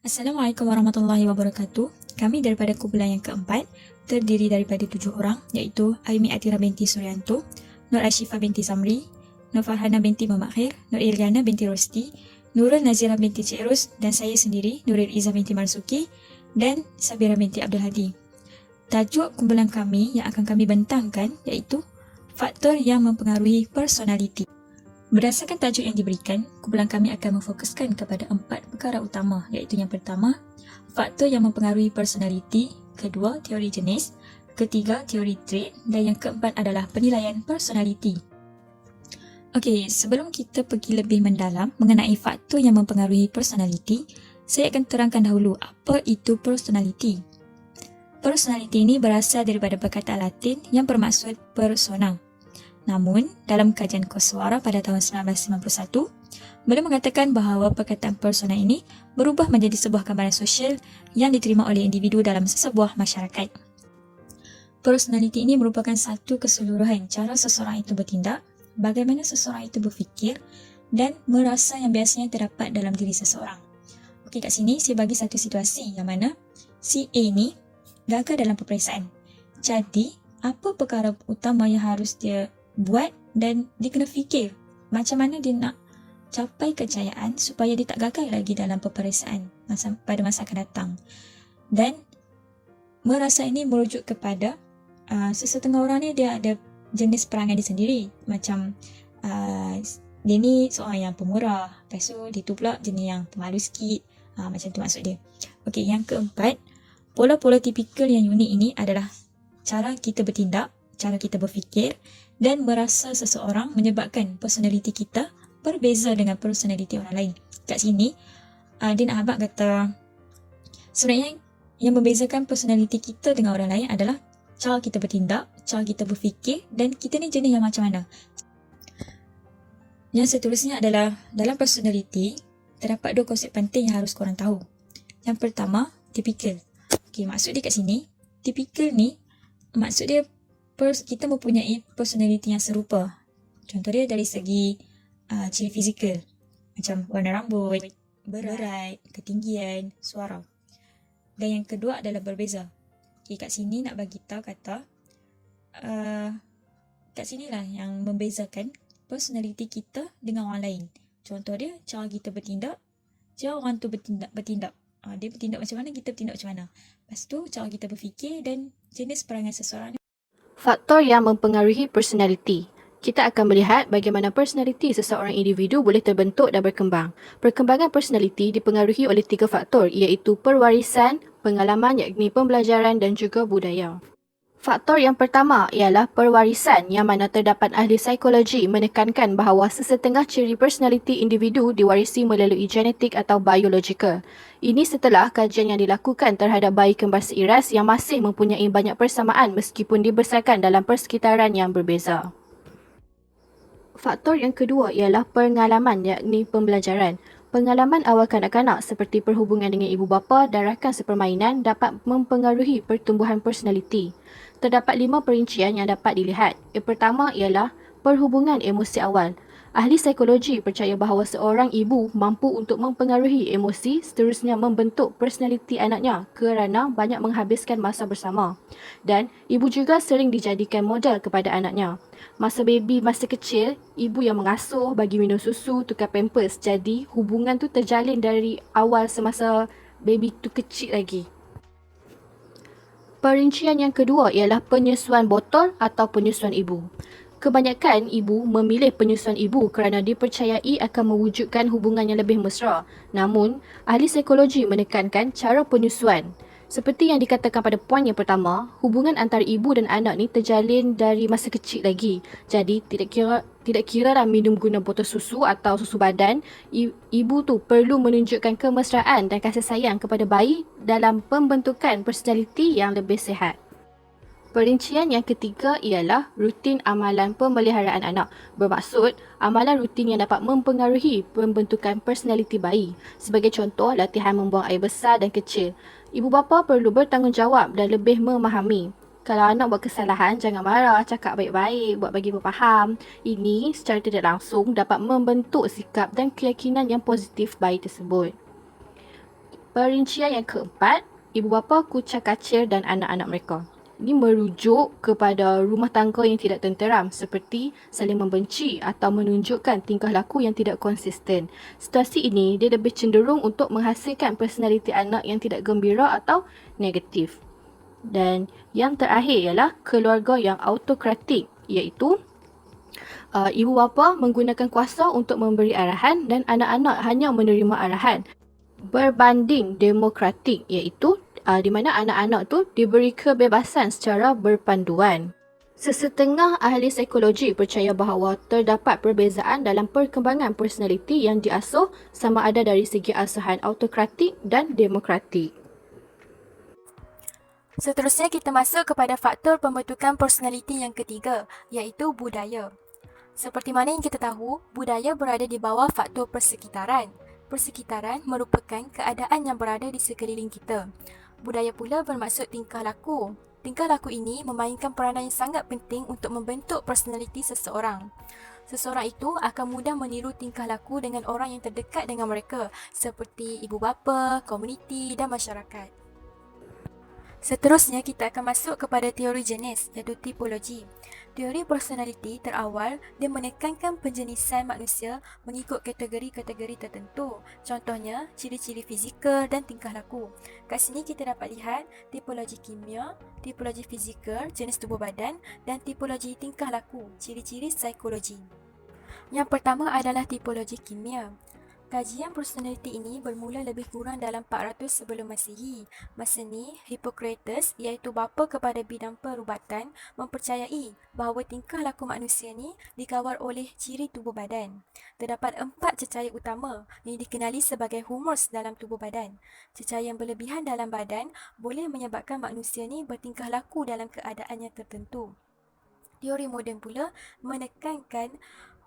Assalamualaikum warahmatullahi wabarakatuh. Kami daripada kumpulan yang keempat, terdiri daripada 7 orang, iaitu Aimi Atira binti Suryanto, Nur Ashifa binti Samri, Nur Farhana binti Mamakhir, Nur Iriana binti Rosti, Nurul Nazira binti Cik Ros dan saya sendiri, Nurul Izzah binti Marzuki dan Sabira binti Abdul Hadi. Tajuk kumpulan kami yang akan kami bentangkan iaitu faktor yang mempengaruhi personaliti. Berdasarkan tajuk yang diberikan, kumpulan kami akan memfokuskan kepada 4 perkara utama, iaitu yang pertama, faktor yang mempengaruhi personaliti, kedua, teori jenis, ketiga, teori trait dan yang keempat adalah penilaian personaliti. Okey, sebelum kita pergi lebih mendalam mengenai faktor yang mempengaruhi personaliti, saya akan terangkan dahulu apa itu personaliti. Personaliti ini berasal daripada perkataan Latin yang bermaksud persona. Namun, dalam kajian kos suara pada tahun 1991, beliau mengatakan bahawa perkataan persona ini berubah menjadi sebuah gambaran sosial yang diterima oleh individu dalam sebuah masyarakat. Personaliti ini merupakan satu keseluruhan cara seseorang itu bertindak, bagaimana seseorang itu berfikir dan merasa yang biasanya terdapat dalam diri seseorang. Okey, kat sini saya bagi satu situasi yang mana si A ni gagal dalam peperiksaan. Jadi, apa perkara utama yang harus dia buat dan dia kena fikir macam mana dia nak capai kejayaan supaya dia tak gagal lagi dalam peperiksaan pada masa akan datang. Dan merasa ini merujuk kepada sesetengah orang ni dia ada jenis perangai dia sendiri. Macam dia ni seorang yang pemurah, lepas tu dia tu pula jenis yang pemalu sikit, macam tu maksud dia. Okey, yang keempat, pola-pola tipikal yang unik ini adalah cara kita bertindak, cara kita berfikir dan merasa seseorang menyebabkan personaliti kita berbeza dengan personaliti orang lain. Kat sini, dia nak abang kata sebenarnya yang membezakan personaliti kita dengan orang lain adalah cara kita bertindak, cara kita berfikir dan kita ni jenis yang macam mana. Yang seterusnya adalah dalam personaliti, terdapat 2 konsep penting yang harus korang tahu. Yang pertama, tipikal. Okay, maksud dia kat sini, tipikal ni maksud dia kita mempunyai personaliti yang serupa. Contoh dia dari segi ciri fizikal, macam warna rambut, berat, ketinggian, suara. Dan yang kedua adalah berbeza. Okay, kat sini nak bagi tahu kata kat sinilah yang membezakan personaliti kita dengan orang lain. Contoh dia, cara kita bertindak, cara orang tu bertindak. Dia bertindak macam mana, kita bertindak macam mana. Lepas tu, cara kita berfikir dan jenis perangai seseorang. Faktor yang mempengaruhi personaliti. Kita akan melihat bagaimana personaliti seseorang individu boleh terbentuk dan berkembang. Perkembangan personaliti dipengaruhi oleh 3 faktor iaitu perwarisan, pengalaman yakni pembelajaran dan juga budaya. Faktor yang pertama ialah perwarisan yang mana terdapat ahli psikologi menekankan bahawa sesetengah ciri personaliti individu diwarisi melalui genetik atau biologikal. Ini setelah kajian yang dilakukan terhadap bayi kembar seiras yang masih mempunyai banyak persamaan meskipun dibesarkan dalam persekitaran yang berbeza. Faktor yang kedua ialah pengalaman yakni pembelajaran. Pengalaman awal kanak-kanak seperti perhubungan dengan ibu bapa dan rakan sepermainan dapat mempengaruhi pertumbuhan personaliti. Terdapat 5 perincian yang dapat dilihat. Yang pertama ialah perhubungan emosi awal. Ahli psikologi percaya bahawa seorang ibu mampu untuk mempengaruhi emosi seterusnya membentuk personaliti anaknya kerana banyak menghabiskan masa bersama. Dan ibu juga sering dijadikan model kepada anaknya. Masa baby masa kecil, ibu yang mengasuh, bagi minum susu, tukar pampers. Jadi hubungan tu terjalin dari awal semasa baby tu kecil lagi. Perincian yang kedua ialah penyusuan botol atau penyusuan ibu. Kebanyakan ibu memilih penyusuan ibu kerana dipercayai akan mewujudkan hubungan yang lebih mesra. Namun, ahli psikologi menekankan cara penyusuan. Seperti yang dikatakan pada poin yang pertama, hubungan antara ibu dan anak ni terjalin dari masa kecil lagi. Jadi, tidak kira lah minum guna botol susu atau susu badan, ibu tu perlu menunjukkan kemesraan dan kasih sayang kepada bayi dalam pembentukan personaliti yang lebih sihat. Perincian yang ketiga ialah rutin amalan pemeliharaan anak. Bermaksud, amalan rutin yang dapat mempengaruhi pembentukan personaliti bayi. Sebagai contoh, latihan membuang air besar dan kecil. Ibu bapa perlu bertanggungjawab dan lebih memahami. Kalau anak buat kesalahan, jangan marah, cakap baik-baik, buat bagi berfaham. Ini secara tidak langsung dapat membentuk sikap dan keyakinan yang positif bayi tersebut. Perincian yang keempat, ibu bapa kucak-kacir dan anak-anak mereka. Ini merujuk kepada rumah tangga yang tidak tenteram seperti saling membenci atau menunjukkan tingkah laku yang tidak konsisten. Situasi ini dia lebih cenderung untuk menghasilkan personaliti anak yang tidak gembira atau negatif. Dan yang terakhir ialah keluarga yang autokratik, iaitu ibu bapa menggunakan kuasa untuk memberi arahan dan anak-anak hanya menerima arahan. Berbanding demokratik, iaitu di mana anak-anak tu diberi kebebasan secara berpanduan. Sesetengah ahli psikologi percaya bahawa terdapat perbezaan dalam perkembangan personaliti yang diasuh sama ada dari segi asuhan autokratik dan demokratik. Seterusnya kita masuk kepada faktor pembentukan personaliti yang ketiga, iaitu budaya. Seperti mana yang kita tahu, budaya berada di bawah faktor persekitaran. Persekitaran merupakan keadaan yang berada di sekeliling kita. Budaya pula bermaksud tingkah laku. Tingkah laku ini memainkan peranan yang sangat penting untuk membentuk personaliti seseorang. Seseorang itu akan mudah meniru tingkah laku dengan orang yang terdekat dengan mereka, seperti ibu bapa, komuniti dan masyarakat. Seterusnya kita akan masuk kepada teori jenis, iaitu tipologi. Teori personaliti terawal dia menekankan penjenisan manusia mengikut kategori-kategori tertentu. Contohnya, ciri-ciri fizikal dan tingkah laku. Kat sini kita dapat lihat tipologi kimia, tipologi fizikal, jenis tubuh badan dan tipologi tingkah laku, ciri-ciri psikologi. Yang pertama adalah tipologi kimia. Kajian personaliti ini bermula lebih kurang dalam 400 sebelum Masihi. Masa ni, Hippocrates iaitu bapa kepada bidang perubatan mempercayai bahawa tingkah laku manusia ni dikawal oleh ciri tubuh badan. Terdapat 4 cecair utama yang dikenali sebagai humus dalam tubuh badan. Cecair yang berlebihan dalam badan boleh menyebabkan manusia ni bertingkah laku dalam keadaan yang tertentu. Teori moden pula menekankan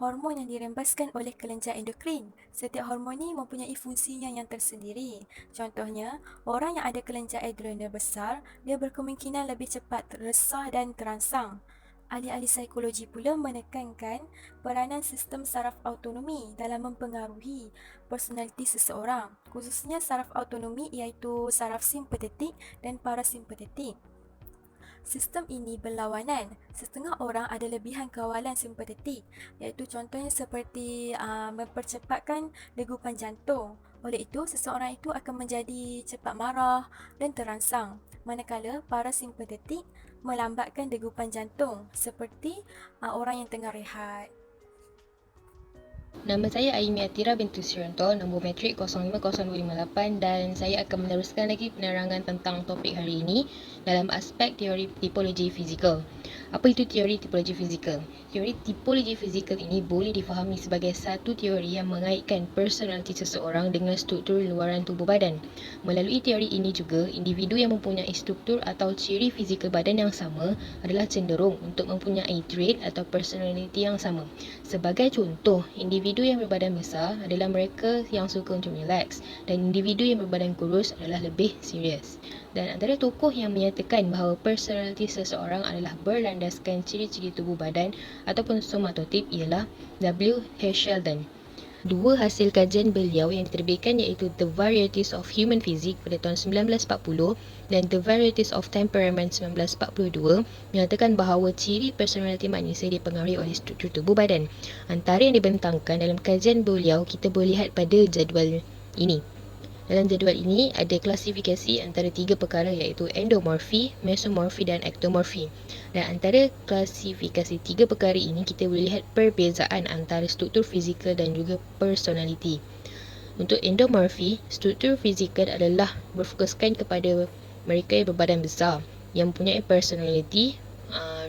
hormon yang dirembaskan oleh kelenjar endokrin. Setiap hormon ini mempunyai fungsinya yang tersendiri. Contohnya, orang yang ada kelenjar adrenal besar, dia berkemungkinan lebih cepat resah dan terangsang. Ahli-ahli psikologi pula menekankan peranan sistem saraf autonomi dalam mempengaruhi personaliti seseorang. Khususnya saraf autonomi iaitu saraf simpatetik dan parasimpatetik. Sistem ini berlawanan. Setengah orang ada lebihan kawalan simpatetik, iaitu contohnya seperti mempercepatkan degupan jantung. Oleh itu, seseorang itu akan menjadi cepat marah dan terangsang. Manakala parasimpatetik melambatkan degupan jantung, seperti orang yang tengah rehat. Nama saya Aimi Atira binti Suranto, nombor matrik 050258 dan saya akan meneruskan lagi penerangan tentang topik hari ini dalam aspek teori tipologi fizikal. Apa itu teori tipologi fizikal? Teori tipologi fizikal ini boleh difahami sebagai satu teori yang mengaitkan personaliti seseorang dengan struktur luaran tubuh badan. Melalui teori ini juga, individu yang mempunyai struktur atau ciri fizikal badan yang sama adalah cenderung untuk mempunyai trait atau personaliti yang sama. Sebagai contoh, individu yang berbadan besar adalah mereka yang suka untuk relax dan individu yang berbadan kurus adalah lebih serius. Dan antara tokoh yang menyatakan bahawa personaliti seseorang adalah berlandaskan ciri-ciri tubuh badan ataupun somatotip ialah W. H. Sheldon. Dua hasil kajian beliau yang diterbitkan iaitu The Varieties of Human Physique pada tahun 1940 dan The Varieties of Temperament 1942 menyatakan bahawa ciri personaliti manusia dipengaruhi oleh struktur tubuh badan. Antara yang dibentangkan dalam kajian beliau kita boleh lihat pada jadual ini. Dalam jadual ini ada klasifikasi antara 3 perkara iaitu endomorfi, mesomorfi dan ektomorfi. Dan antara klasifikasi 3 perkara ini kita boleh lihat perbezaan antara struktur fizikal dan juga personaliti. Untuk endomorfi, struktur fizikal adalah berfokuskan kepada mereka yang berbadan besar yang mempunyai personaliti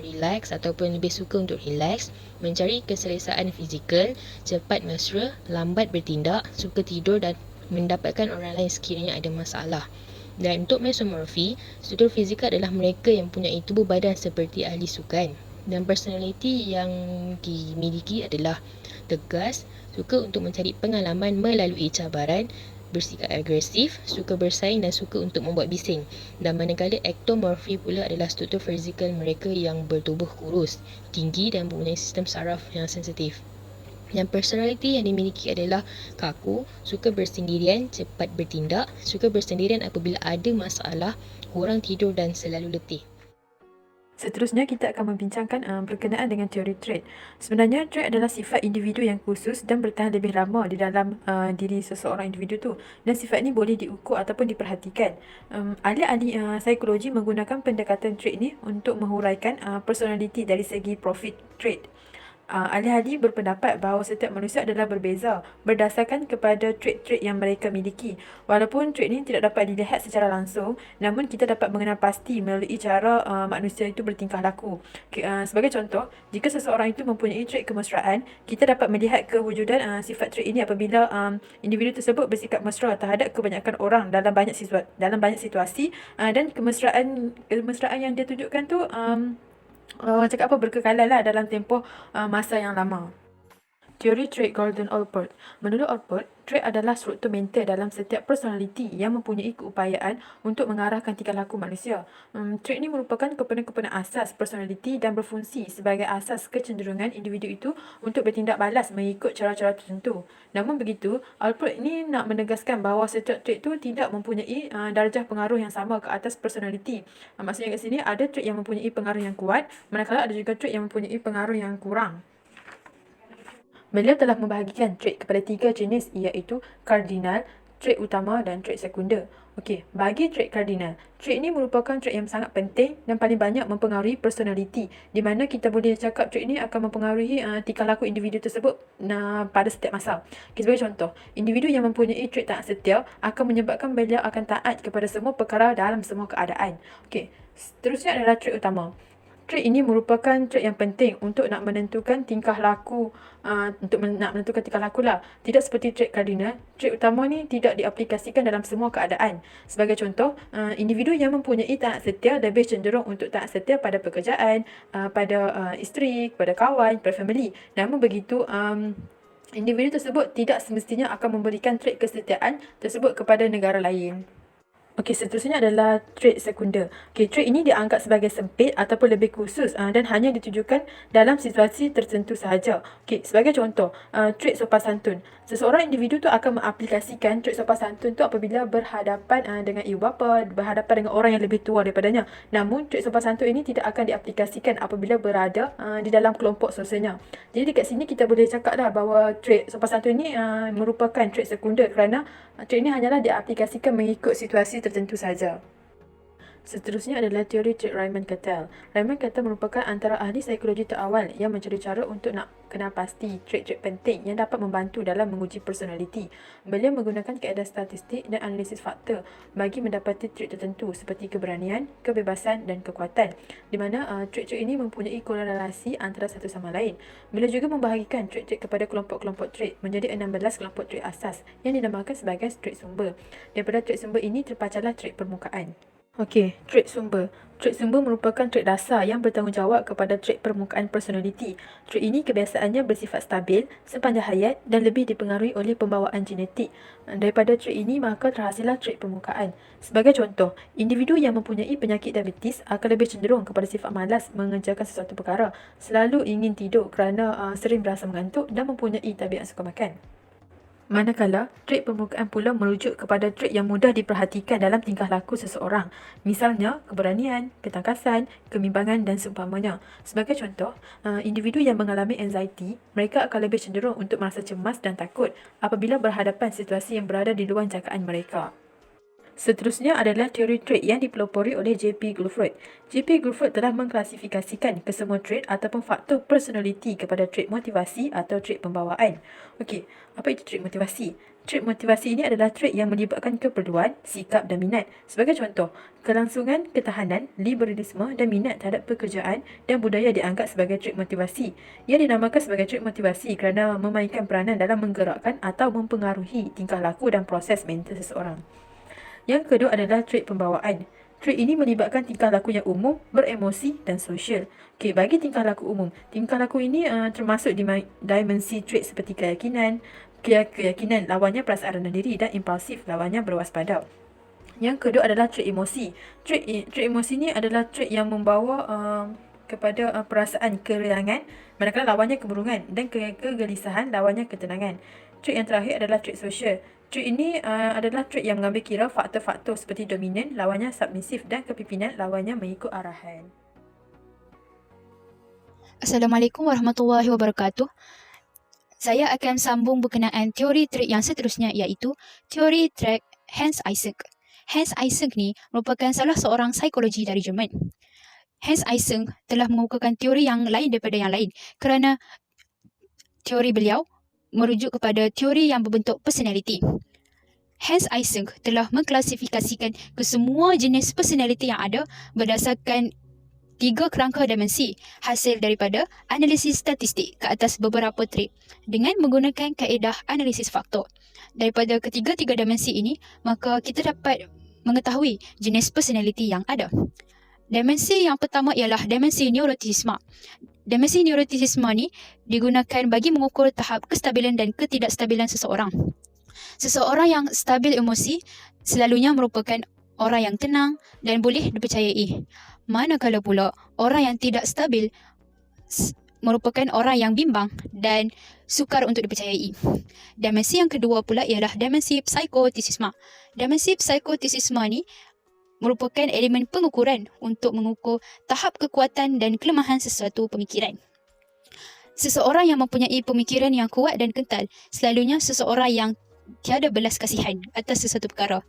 relax ataupun lebih suka untuk relax, mencari keselesaan fizikal, cepat mesra, lambat bertindak, suka tidur dan mendapatkan orang lain sekiranya ada masalah. Dan untuk mesomorfi, struktur fizikal adalah mereka yang mempunyai tubuh badan seperti ahli sukan. Dan personaliti yang dimiliki adalah tegas, suka untuk mencari pengalaman melalui cabaran, bersikap agresif, suka bersaing dan suka untuk membuat bising. Dan manakala ektomorfi pula adalah struktur fizikal mereka yang bertubuh kurus, tinggi dan mempunyai sistem saraf yang sensitif. Yang personality yang dimiliki adalah kaku, suka bersendirian, cepat bertindak, suka bersendirian apabila ada masalah, kurang tidur dan selalu letih. Seterusnya, kita akan membincangkan berkenaan dengan teori trait. Sebenarnya, trait adalah sifat individu yang khusus dan bertahan lebih lama di dalam diri seseorang individu tu. Dan sifat ini boleh diukur ataupun diperhatikan. Ahli-ahli psikologi menggunakan pendekatan trait ni untuk menghuraikan personality dari segi profit trait. Ahli-ahli berpendapat bahawa setiap manusia adalah berbeza berdasarkan kepada trait-trait yang mereka miliki. Walaupun trait ini tidak dapat dilihat secara langsung, namun kita dapat mengenal pasti melalui cara manusia itu bertingkah laku. Sebagai contoh, jika seseorang itu mempunyai trait kemesraan, kita dapat melihat kewujudan sifat trait ini apabila individu tersebut bersikap mesra terhadap kebanyakan orang dalam banyak situasi, dan kemesraan yang dia tunjukkan tu berkekalan lah dalam tempoh masa yang lama. Teori trait Gordon-Allport. Menurut Allport, trait adalah struktur mental dalam setiap personality yang mempunyai keupayaan untuk mengarahkan tingkah laku manusia. Trait ini merupakan komponen-komponen asas personality dan berfungsi sebagai asas kecenderungan individu itu untuk bertindak balas mengikut cara-cara tertentu. Namun begitu, Allport ini nak menegaskan bahawa setiap trait itu tidak mempunyai darjah pengaruh yang sama ke atas personality. Maksudnya kat sini ada trait yang mempunyai pengaruh yang kuat, manakala ada juga trait yang mempunyai pengaruh yang kurang. Beliau telah membahagikan trait kepada 3 jenis, iaitu kardinal, trait utama dan trait sekunder. Okey, bagi trait kardinal, trait ini merupakan trait yang sangat penting dan paling banyak mempengaruhi personality, di mana kita boleh cakap trait ini akan mempengaruhi tingkah laku individu tersebut pada setiap masa. Okay, sebagai contoh, individu yang mempunyai trait taat setia akan menyebabkan beliau akan taat kepada semua perkara dalam semua keadaan. Okey, seterusnya adalah trait utama. Trait ini merupakan trait yang penting untuk nak menentukan tingkah laku, Tidak seperti trait kardinal, trait utama ni tidak diaplikasikan dalam semua keadaan. Sebagai contoh, individu yang mempunyai taat setia lebih cenderung untuk taat setia pada pekerjaan, pada isteri, pada kawan, pada family. Namun begitu, individu tersebut tidak semestinya akan memberikan trait kesetiaan tersebut kepada negara lain. Okey, seterusnya adalah trait sekunder. Okey, trait ini dianggap sebagai sempit ataupun lebih khusus dan hanya ditujukan dalam situasi tertentu sahaja. Okey, sebagai contoh, trait sopan santun. Seseorang individu tu akan mengaplikasikan trait sopan santun tu apabila berhadapan dengan ibu bapa, berhadapan dengan orang yang lebih tua daripadanya. Namun, trait sopan santun ini tidak akan diaplikasikan apabila berada di dalam kelompok sosialnya. Jadi dekat sini kita boleh cakap dah bahawa trait sopan santun ini merupakan trait sekunder kerana trait ini hanyalah diaplikasikan mengikut situasi tertentu saja. Seterusnya adalah teori trait Raymond-Cattell. Raymond-Cattell merupakan antara ahli psikologi terawal yang mencari cara untuk nak kenal pasti trait-trait penting yang dapat membantu dalam menguji personality. Beliau menggunakan kaedah statistik dan analisis fakta bagi mendapati trait tertentu seperti keberanian, kebebasan dan kekuatan, di mana trait-trait ini mempunyai korelasi antara satu sama lain. Beliau juga membahagikan trait-trait kepada kelompok-kelompok trait menjadi 16 kelompok trait asas yang dinamakan sebagai trait sumber. Daripada trait sumber ini terpacarlah trait permukaan. Okey, trait sumber. Trait sumber merupakan trait dasar yang bertanggungjawab kepada trait permukaan personality. Trait ini kebiasaannya bersifat stabil sepanjang hayat dan lebih dipengaruhi oleh pembawaan genetik. Daripada trait ini, maka terhasillah trait permukaan. Sebagai contoh, individu yang mempunyai penyakit diabetes akan lebih cenderung kepada sifat malas mengerjakan sesuatu perkara, selalu ingin tidur kerana sering berasa mengantuk dan mempunyai tabiat suka makan. Manakala, trait permukaan pula merujuk kepada trait yang mudah diperhatikan dalam tingkah laku seseorang. Misalnya, keberanian, ketangkasan, kebimbangan dan seumpamanya. Sebagai contoh, individu yang mengalami anxiety, mereka akan lebih cenderung untuk merasa cemas dan takut apabila berhadapan situasi yang berada di luar jangkaan mereka. Seterusnya adalah teori trait yang dipelopori oleh J.P. Guilford. J.P. Guilford telah mengklasifikasikan kesemua trait ataupun faktor personality kepada trait motivasi atau trait pembawaan. Okey, apa itu trait motivasi? Trait motivasi ini adalah trait yang melibatkan keperluan, sikap dan minat. Sebagai contoh, kelangsungan, ketahanan, liberalisme dan minat terhadap pekerjaan dan budaya dianggap sebagai trait motivasi. Ia dinamakan sebagai trait motivasi kerana memainkan peranan dalam menggerakkan atau mempengaruhi tingkah laku dan proses mental seseorang. Yang kedua adalah trait pembawaan. Trait ini melibatkan tingkah laku yang umum, beremosi dan sosial. Okey, bagi tingkah laku umum, tingkah laku ini termasuk di dimensi trait seperti keyakinan lawannya perasaan rendah diri dan impulsif lawannya berwaspada. Yang kedua adalah trait emosi. Trait emosi ini adalah trait yang membawa kepada perasaan keriangan, manakala lawannya kemurungan, dan kegelisahan lawannya ketenangan. Trait yang terakhir adalah trait sosial. Trait ini adalah trait yang mengambil kira faktor-faktor seperti dominan, lawannya submisif, dan kepimpinan, lawannya mengikut arahan. Assalamualaikum warahmatullahi wabarakatuh. Saya akan sambung berkenaan teori trait yang seterusnya, iaitu teori trait Hans Eysenck. Hans Eysenck ni merupakan salah seorang psikologi dari Jerman. Hans Eysenck telah mengemukakan teori yang lain daripada yang lain kerana teori beliau merujuk kepada teori yang berbentuk personality. Hans Eysenck telah mengklasifikasikan kesemua jenis personality yang ada berdasarkan 3 kerangka dimensi hasil daripada analisis statistik ke atas beberapa trait dengan menggunakan kaedah analisis faktor. Daripada ketiga-tiga dimensi ini, maka kita dapat mengetahui jenis personality yang ada. Dimensi yang pertama ialah dimensi neuroticisme. Dimensi neuroticisme ni digunakan bagi mengukur tahap kestabilan dan ketidakstabilan seseorang. Seseorang yang stabil emosi selalunya merupakan orang yang tenang dan boleh dipercayai. Manakala pula orang yang tidak stabil merupakan orang yang bimbang dan sukar untuk dipercayai. Dimensi yang kedua pula ialah dimensi psikotisisme. Dimensi psikotisisme ni merupakan elemen pengukuran untuk mengukur tahap kekuatan dan kelemahan sesuatu pemikiran. Seseorang yang mempunyai pemikiran yang kuat dan kental selalunya seseorang yang tiada belas kasihan atas sesuatu perkara.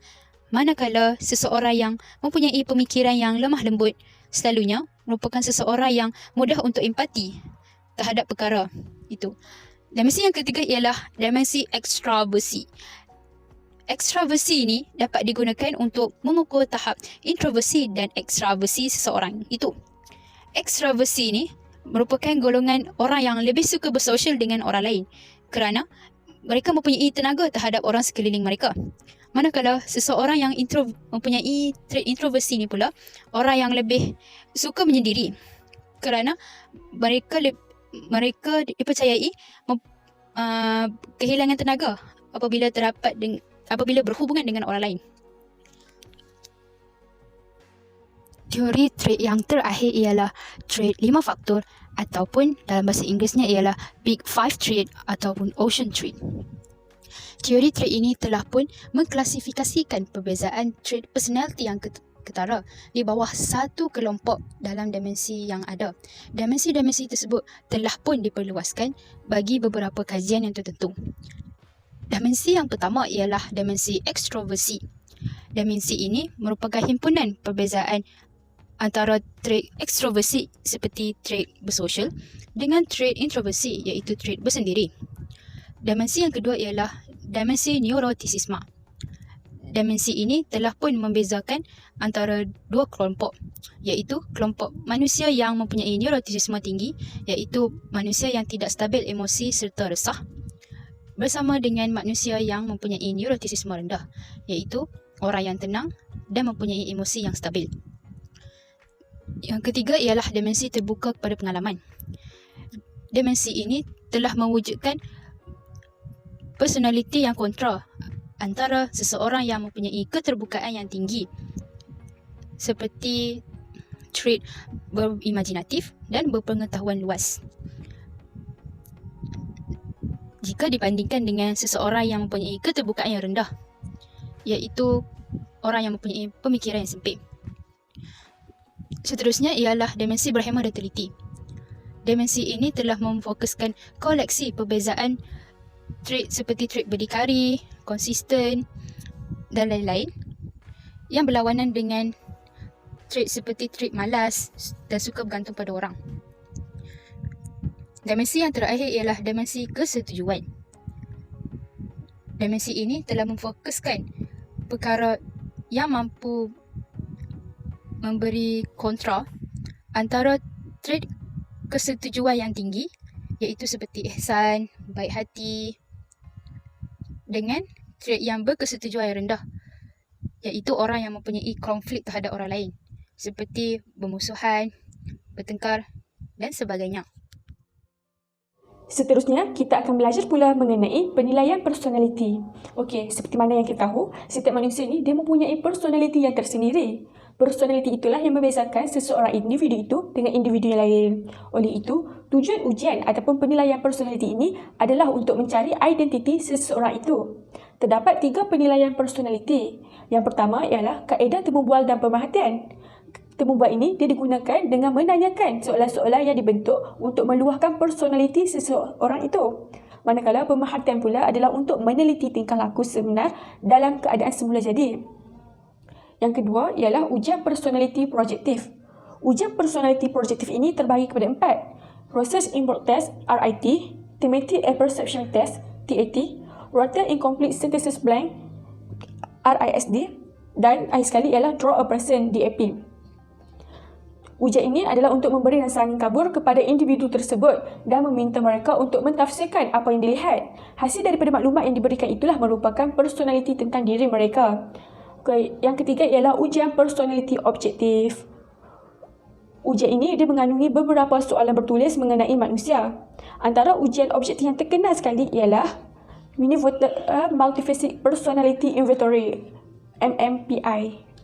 Manakala seseorang yang mempunyai pemikiran yang lemah lembut selalunya merupakan seseorang yang mudah untuk empati terhadap perkara itu. Dimensi yang ketiga ialah dimensi ekstraversi. Ekstraversi ini dapat digunakan untuk mengukur tahap introversi dan ekstraversi seseorang itu. Ekstraversi ini merupakan golongan orang yang lebih suka bersosial dengan orang lain kerana mereka mempunyai tenaga terhadap orang sekeliling mereka. Manakala seseorang yang mempunyai trait introversi ni pula orang yang lebih suka menyendiri kerana mereka dipercayai kehilangan tenaga apabila berhubungan dengan orang lain. Teori trait yang terakhir ialah trait 5 faktor ataupun dalam bahasa Inggerisnya ialah Big Five trait ataupun Ocean trait. Teori trait ini telah pun mengklasifikasikan perbezaan trait personality yang ketara di bawah satu kelompok dalam dimensi yang ada. Dimensi-dimensi tersebut telah pun diperluaskan bagi beberapa kajian yang tertentu. Dimensi yang pertama ialah dimensi ekstroversi. Dimensi ini merupakan himpunan perbezaan antara trait ekstroversi seperti trait bersosial dengan trait introversi iaitu trait bersendiri. Dimensi yang kedua ialah dimensi neuroticisme. Dimensi ini telah pun membezakan antara dua kelompok, iaitu kelompok manusia yang mempunyai neuroticisme tinggi, iaitu manusia yang tidak stabil emosi serta resah, bersama dengan manusia yang mempunyai neuroticisme rendah, iaitu orang yang tenang dan mempunyai emosi yang stabil. Yang ketiga ialah dimensi terbuka kepada pengalaman. Dimensi ini telah mewujudkan personaliti yang kontra antara seseorang yang mempunyai keterbukaan yang tinggi seperti trait berimajinatif dan berpengetahuan luas jika dibandingkan dengan seseorang yang mempunyai keterbukaan yang rendah iaitu orang yang mempunyai pemikiran yang sempit. Seterusnya ialah dimensi berhemah dan teliti. Dimensi ini telah memfokuskan koleksi perbezaan trait seperti trait berdikari, konsisten dan lain-lain yang berlawanan dengan trait seperti trait malas dan suka bergantung pada orang. Dimensi yang terakhir ialah dimensi kesetujuan. Dimensi ini telah memfokuskan perkara yang mampu memberi kontra antara trait kesetujuan yang tinggi iaitu seperti ihsan, baik hati dengan trait yang berkesetujuan yang rendah iaitu orang yang mempunyai konflik terhadap orang lain seperti bermusuhan, bertengkar dan sebagainya. Seterusnya, kita akan belajar pula mengenai penilaian personaliti. Okey, seperti mana yang kita tahu, setiap manusia ni dia mempunyai personaliti yang tersendiri. Personaliti itulah yang membezakan seseorang individu itu dengan individu yang lain. Oleh itu, tujuan ujian ataupun penilaian personaliti ini adalah untuk mencari identiti seseorang itu. Terdapat 3 penilaian personaliti. Yang pertama ialah kaedah temubual dan pemerhatian. Temubual ini dia digunakan dengan menanyakan soalan-soalan yang dibentuk untuk meluahkan personaliti seseorang itu. Manakala pemerhatian pula adalah untuk meneliti tingkah laku sebenar dalam keadaan semula jadi. Yang kedua ialah ujian personaliti projektif. Ujian personaliti projektif ini terbahagi kepada 4. Process Input Test (RIT), Thematic Apperception Test (TAT), Rotor Incomplete Synthesis Blank (RISD) dan akhir sekali ialah Draw a Person (DAP). Ujian ini adalah untuk memberi rangsangan kabur kepada individu tersebut dan meminta mereka untuk mentafsirkan apa yang dilihat. Hasil daripada maklumat yang diberikan itulah merupakan personaliti tentang diri mereka. Yang ketiga ialah ujian personaliti objektif. Ujian ini dia mengandungi beberapa soalan bertulis mengenai manusia. Antara ujian objektif yang terkenal sekali ialah Minnesota Multifaceted Personality Inventory (MMPI).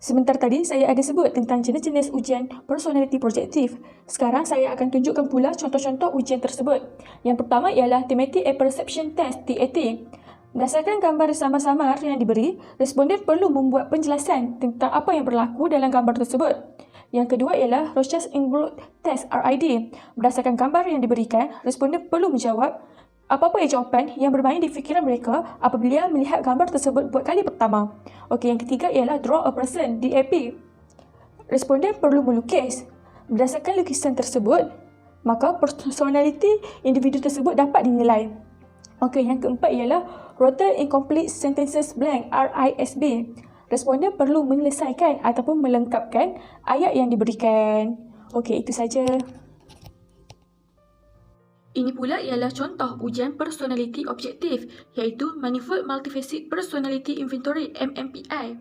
Sebentar tadi saya ada sebut tentang jenis-jenis ujian personality projektif. Sekarang saya akan tunjukkan pula contoh-contoh ujian tersebut. Yang pertama ialah Thematic Apperception Test (TAT). Berdasarkan gambar samar-samar yang diberi, responden perlu membuat penjelasan tentang apa yang berlaku dalam gambar tersebut. Yang kedua ialah Rorschach Input Test (RID). Berdasarkan gambar yang diberikan, responden perlu menjawab apa-apa jawapan yang bermain di fikiran mereka apabila melihat gambar tersebut buat kali pertama. Okey, yang ketiga ialah Draw a Person (DAP). Responden perlu melukis. Berdasarkan lukisan tersebut, maka personaliti individu tersebut dapat dinilai. Okey, yang keempat ialah Rotor Incomplete Sentences Blank (RISB). Responden perlu menyelesaikan ataupun melengkapkan ayat yang diberikan. Okey, itu saja. Ini pula ialah contoh ujian personality objektif, iaitu Manifold Multifaceted Personality Inventory (MMPI).